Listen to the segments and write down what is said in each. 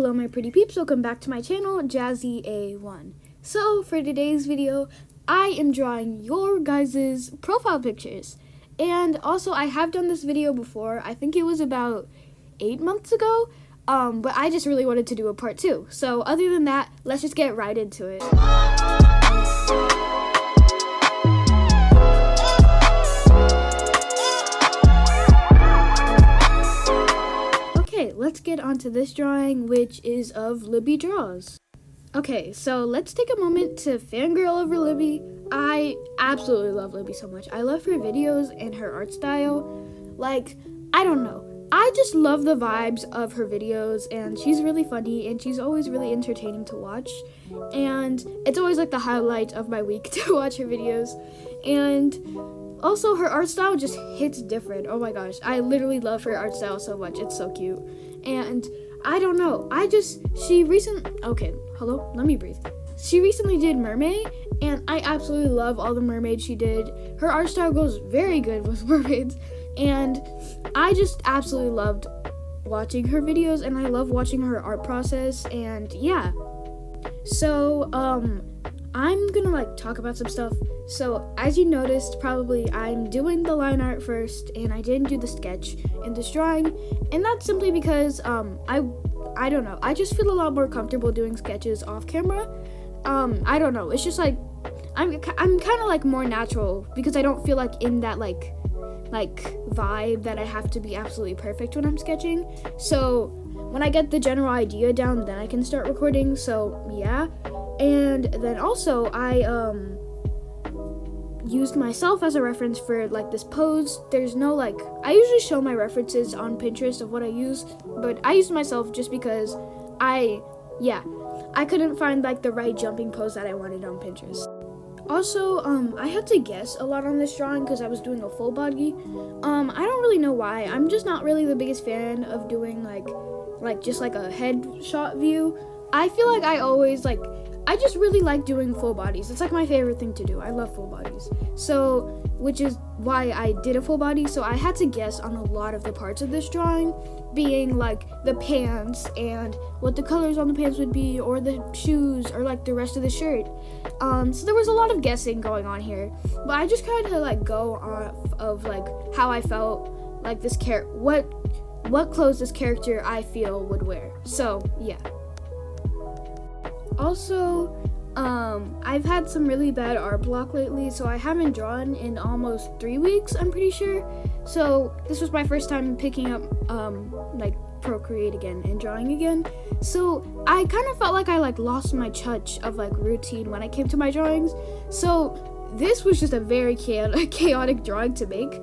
Hello my pretty peeps, welcome back to my channel, JazzyA1. So for today's video, I am drawing your guys' profile pictures. And also I have done this video before, I think it was about 8 months ago, but I just really wanted to do a part 2. So other than that, let's just get right into it. Let's get onto this drawing, which is of Libby Draws. Okay, so let's take a moment to fangirl over Libby. I absolutely love Libby so much. I love her videos and her art style. Like, I don't know. I just love the vibes of her videos, and she's really funny, and she's always really entertaining to watch. And it's always like the highlight of my week to watch her videos. And also, her art style just hits different. Oh my gosh, I literally love her art style so much. It's so cute. And I don't know, she recently did Mermaid, and I absolutely love all the mermaids she did. Her art style goes very good with mermaids, and I just absolutely loved watching her videos, and I love watching her art process, and yeah. So, I'm gonna talk about some stuff. So as you noticed, probably I'm doing the line art first, and I didn't do the sketch in this drawing, and that's simply because I don't know, I just feel a lot more comfortable doing sketches off camera. I don't know, it's just like I'm kind of more natural, because I don't feel like in that like vibe that I have to be absolutely perfect when I'm sketching. So when I get the general idea down, then I can start recording. So yeah. And then also, I used myself as a reference for this pose. There's no I usually show my references on Pinterest of what I use, but I used myself just because I couldn't find the right jumping pose that I wanted on Pinterest. Also, I had to guess a lot on this drawing because I was doing a full body. I don't really know why. I'm just not really the biggest fan of doing just a headshot view. I feel like I always I just really like doing full bodies. It's my favorite thing to do. I love full bodies. So, which is why I did a full body. So I had to guess on a lot of the parts of this drawing, being the pants and what the colors on the pants would be, or the shoes, or the rest of the shirt. So there was a lot of guessing going on here. But I just kind of go off of how I felt this what clothes this character I feel would wear. So yeah. Also, I've had some really bad art block lately, so I haven't drawn in almost 3 weeks, I'm pretty sure. So this was my first time picking up Procreate again and drawing again. So I kind of felt I lost my touch of routine when it came to my drawings. So this was just a very chaotic drawing to make.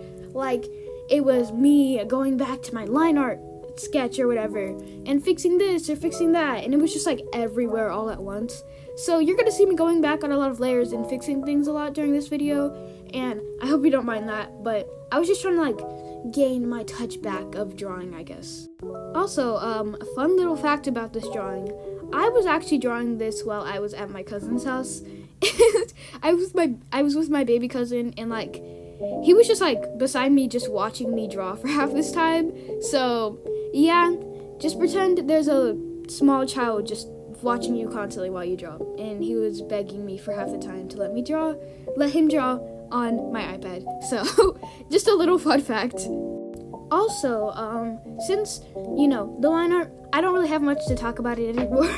It was me going back to my line art sketch or whatever, and fixing this or fixing that, and it was just everywhere all at once. So you're gonna see me going back on a lot of layers and fixing things a lot during this video, and I hope you don't mind that, but I was just trying to gain my touch back of drawing, I guess. Also, a fun little fact about this drawing, I was actually drawing this while I was at my cousin's house. I was with my baby cousin, and he was just beside me, just watching me draw for half this time. So yeah, just pretend there's a small child just watching you constantly while you draw, and he was begging me for half the time to let him draw on my iPad. So just a little fun fact. Also, since the line art, I don't really have much to talk about it anymore.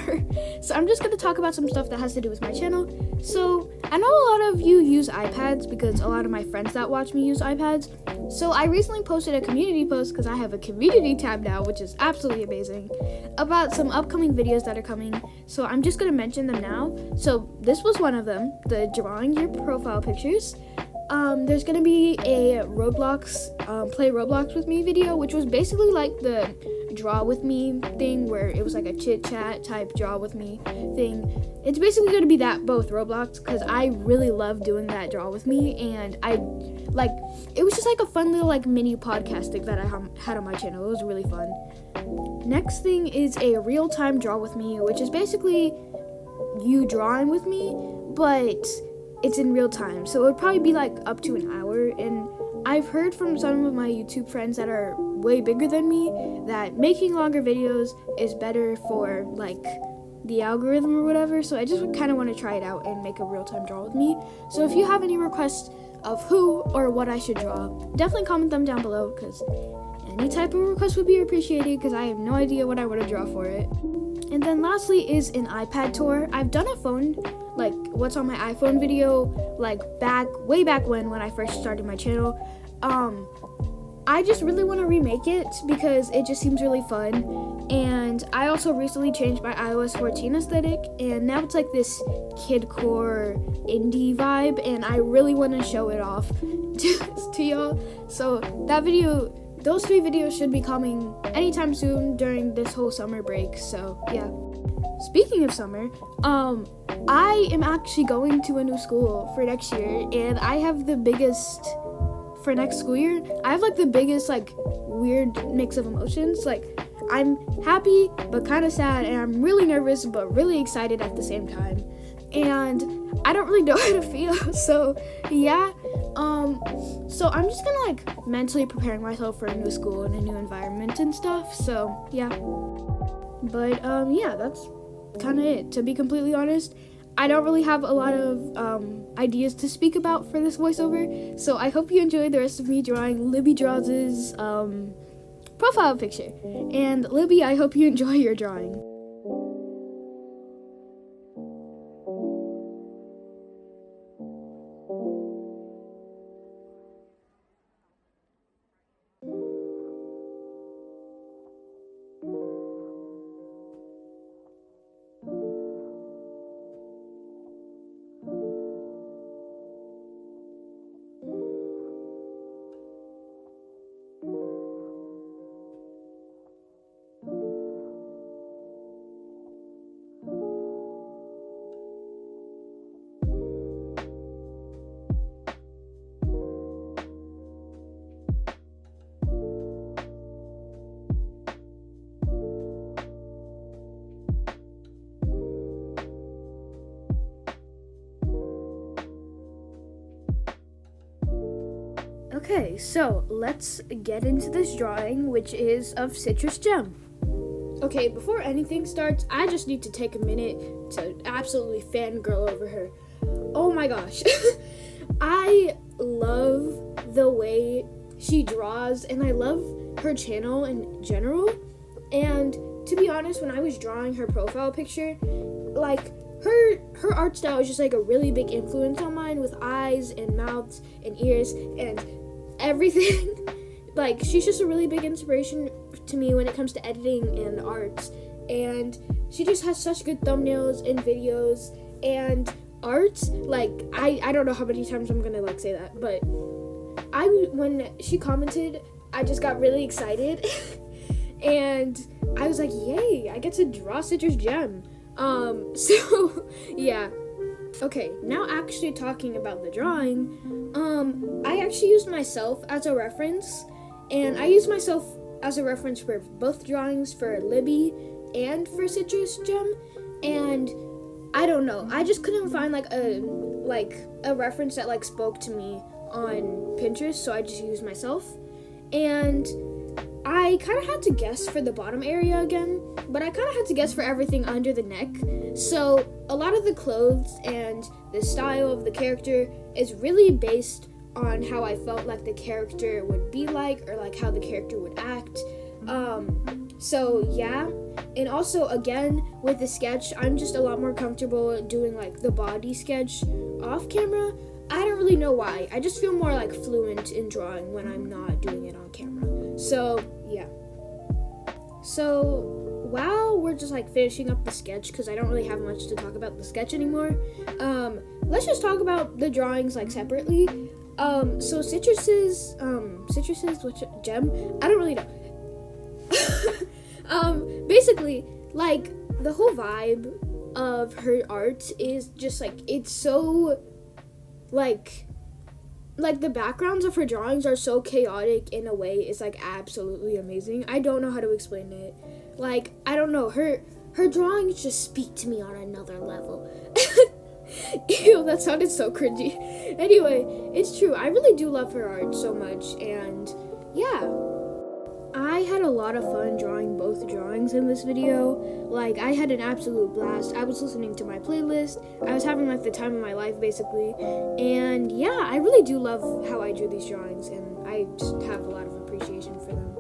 So I'm just going to talk about some stuff that has to do with my channel. So I know a lot of you use iPads, because a lot of my friends that watch me use iPads. So I recently posted a community post, because I have a community tab now, which is absolutely amazing, about some upcoming videos that are coming. So I'm just going to mention them now. So this was one of them, the drawing your profile pictures. There's gonna be a Roblox, play Roblox with me video, which was basically the draw with me thing, where it was a chit chat type draw with me thing. It's basically gonna be that, both Roblox, because I really love doing that draw with me, and it was just a fun little mini podcast thing that I had on my channel. It was really fun. Next thing is a real-time draw with me, which is basically you drawing with me, but it's in real time, so it would probably be up to an hour. And I've heard from some of my YouTube friends that are way bigger than me, that making longer videos is better for like the algorithm or whatever. So I just kind of want to try it out and make a real-time draw with me. So if you have any requests of who or what I should draw, definitely comment them down below, because any type of request would be appreciated, because I have no idea what I want to draw for it. And then lastly is an iPad tour. I've done a phone, like what's on my iPhone video, like way back when I first started my channel. I just really want to remake it because it just seems really fun. And I also recently changed my iOS 14 aesthetic, and now it's like this kidcore indie vibe, and I really want to show it off to y'all. So those 3 videos should be coming anytime soon during this whole summer break. So yeah. Speaking of summer, I am actually going to a new school for next year, and I have the biggest, for next school year, I have like the biggest like weird mix of emotions. Like, I'm happy but kind of sad, and I'm really nervous but really excited at the same time. And I don't really know how to feel. So yeah. So I'm just gonna like mentally preparing myself for a new school and a new environment and stuff. So yeah. But yeah, that's kind of it. To be completely honest, I don't really have a lot of ideas to speak about for this voiceover. So I hope you enjoyed the rest of me drawing Libby Draws' profile picture. And Libby, I hope you enjoy your drawing. Okay, so let's get into this drawing, which is of Citrus Gem. Okay, before anything starts, I just need to take a minute to absolutely fangirl over her. Oh my gosh. I love the way she draws, and I love her channel in general. And to be honest, when I was drawing her profile picture, like, her art style is just like a really big influence on mine, with eyes and mouths and ears and everything. Like, she's just a really big inspiration to me when it comes to editing and art, and she just has such good thumbnails and videos and art. Like, I don't know how many times I'm gonna like say that, but when she commented, I just got really excited and I was like, yay, I get to draw Citrus Gem. So yeah. Okay, now actually talking about the drawing, I actually used myself as a reference, and I used myself as a reference for both drawings, for Libby and for Citrus Gem, and I don't know, I just couldn't find like a reference that like spoke to me on Pinterest, so I just used myself. And I kind of had to guess for the bottom area again, but I kind of had to guess for everything under the neck. So a lot of the clothes and the style of the character is really based on how I felt like the character would be like, or like how the character would act. So yeah. And also, again, with the sketch, I'm just a lot more comfortable doing like the body sketch off camera. I don't really know why. I just feel more like fluent in drawing when I'm not doing it on camera. So yeah. So while we're just like finishing up the sketch, because I don't really have much to talk about the sketch anymore, let's just talk about the drawings like separately. So Citrus's which gem, I don't really know. Basically, like, the whole vibe of her art is just like, it's so like the backgrounds of her drawings are so chaotic in a way. It's like absolutely amazing. I don't know how to explain it. Like, I don't know, her drawings just speak to me on another level. Ew, that sounded so cringy. Anyway, it's true. I really do love her art so much, and yeah. I had a lot of fun drawing both drawings in this video. Like, I had an absolute blast. I was listening to my playlist. I was having like the time of my life, basically. And yeah, I really do love how I drew these drawings, and I just have a lot of appreciation for them.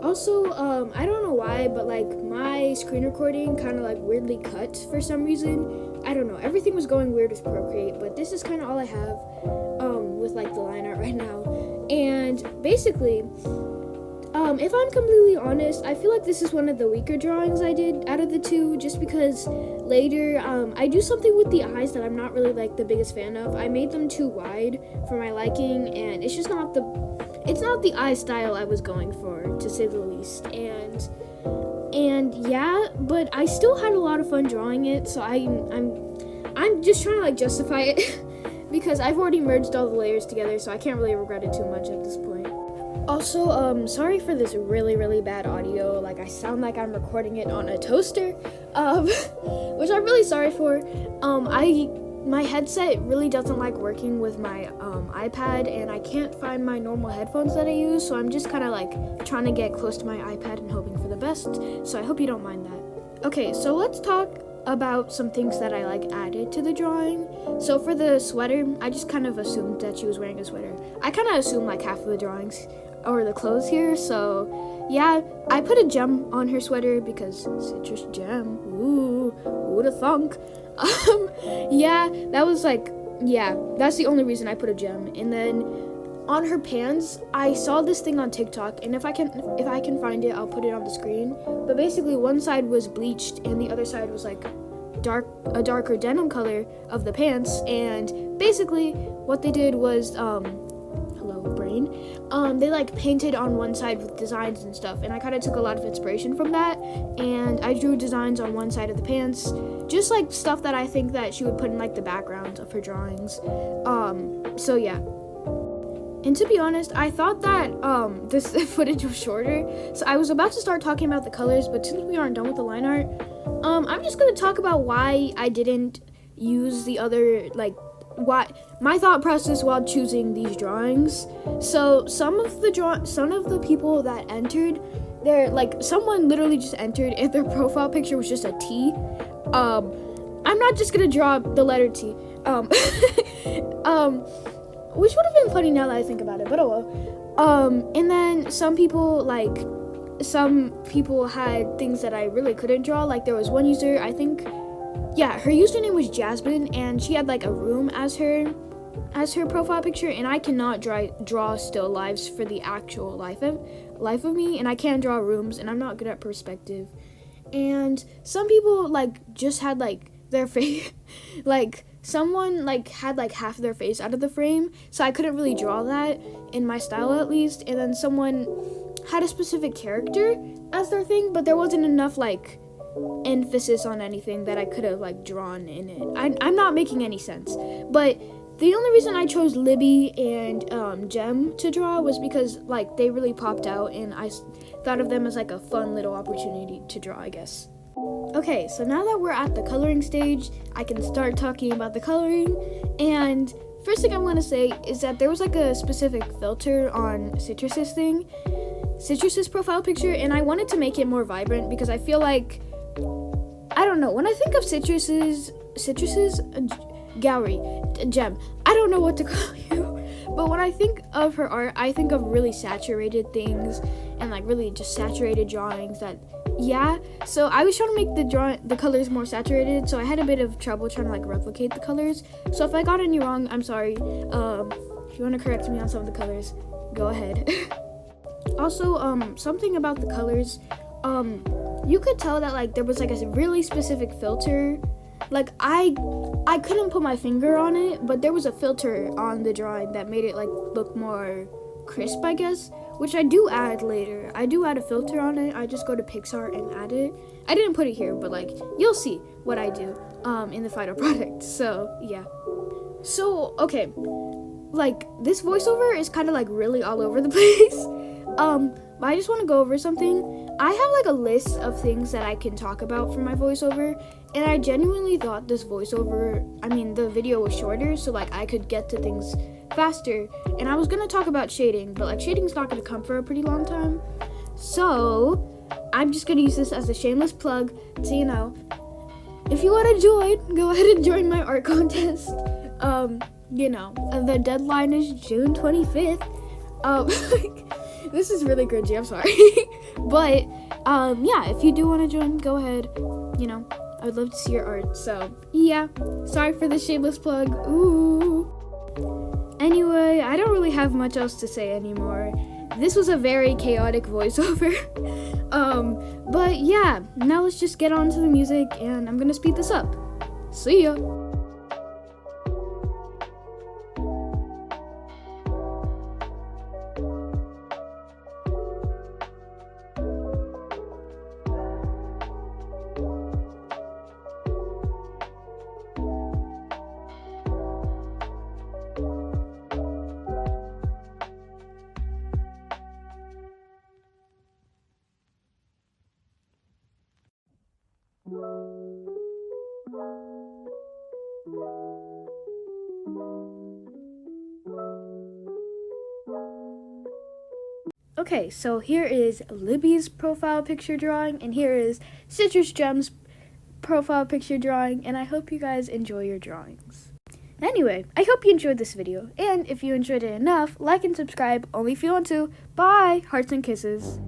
Also, I don't know why, but like my screen recording kind of like weirdly cut for some reason. I don't know. Everything was going weird with Procreate, but this is kind of all I have with like the line art right now. And basically, if I'm completely honest, I feel like this is one of the weaker drawings I did out of the two, just because later I do something with the eyes that I'm not really like the biggest fan of. I made them too wide for my liking, and it's just not the eye style I was going for, to say the least. And yeah, but I still had a lot of fun drawing it, so I'm just trying to like justify it because I've already merged all the layers together, so I can't really regret it too much at this point. Also, sorry for this really, really bad audio. Like, I sound like I'm recording it on a toaster, which I'm really sorry for. My headset really doesn't like working with my iPad, and I can't find my normal headphones that I use, so I'm just kind of like trying to get close to my iPad and hoping for the best, so I hope you don't mind that. Okay, so let's talk about some things that I like added to the drawing. So for the sweater, I just kind of assumed that she was wearing a sweater. I kind of assumed like half of the drawings or the clothes here, so yeah, I put a gem on her sweater because citrus gem, ooh, who'da thunk. Yeah, that was like, yeah, that's the only reason I put a gem. And then on her pants, I saw this thing on TikTok, and if I can find it, I'll put it on the screen. But basically, one side was bleached, and the other side was like a darker denim color of the pants. And basically, what they did was, hello brain, they like painted on one side with designs and stuff, and I kind of took a lot of inspiration from that, and I drew designs on one side of the pants, just like stuff that I think that she would put in like the background of her drawings. So yeah. And to be honest, I thought that this footage was shorter, so I was about to start talking about the colors, but since we aren't done with the line art, I'm just gonna talk about why I didn't use the other, like, why my thought process while choosing these drawings. So some of the people that entered, they're like, someone literally just entered and their profile picture was just a T. I'm not just gonna draw the letter T. Which would have been funny now that I think about it, but oh well. And then some people had things that I really couldn't draw. Like, there was one user, I think, yeah, her username was Jasmine, and she had like a room as her profile picture, and I cannot draw still lifes for the actual life of me, and I can't draw rooms, and I'm not good at perspective. And some people like just had like their face like someone like had like half of their face out of the frame, so I couldn't really draw that in my style at least. And then someone had a specific character as their thing, but there wasn't enough like emphasis on anything that I could have like drawn in it. I'm not making any sense, but the only reason I chose Libby and Gem to draw was because like they really popped out, and I thought of them as like a fun little opportunity to draw, I guess. Okay, so now that we're at the coloring stage, I can start talking about the coloring. And first thing I'm going to say is that there was like a specific filter on Citrus's profile picture, and I wanted to make it more vibrant because I feel like, I don't know, when I think of Citrus's gallery, Gem, I don't know what to call you, but when I think of her art, I think of really saturated things and like really just saturated drawings that, yeah, so I was trying to make the colors more saturated, so I had a bit of trouble trying to like replicate the colors. So if I got any wrong, I'm sorry. If you want to correct me on some of the colors, go ahead. Also, something about the colors, you could tell that like there was like a really specific filter. Like I couldn't put my finger on it, but there was a filter on the drawing that made it like look more crisp, I guess, which I do add later. I do add a filter on it. I just go to Pixar and add it. I didn't put it here, but like you'll see what I do in the final product. So yeah. So okay, like this voiceover is kind of like really all over the place. But I just want to go over something. I have like a list of things that I can talk about for my voiceover, and I genuinely thought this the video was shorter, so like I could get to things faster. And I was gonna talk about shading, but like shading's not gonna come for a pretty long time. So I'm just gonna use this as a shameless plug to, you know, if you want to join, go ahead and join my art contest. You know, the deadline is June 25th. This is really cringy, I'm sorry. But yeah, if you do want to join, go ahead. You know, I would love to see your art. So yeah, sorry for the shameless plug. Ooh. Anyway, I don't really have much else to say anymore. This was a very chaotic voiceover. But yeah, now let's just get on to the music, and I'm gonna speed this up. See ya! Okay, so here is Libby's profile picture drawing, and here is Citrus Gem's profile picture drawing, and I hope you guys enjoy your drawings. Anyway, I hope you enjoyed this video, and if you enjoyed it enough, like and subscribe only if you want to. Bye! Hearts and kisses.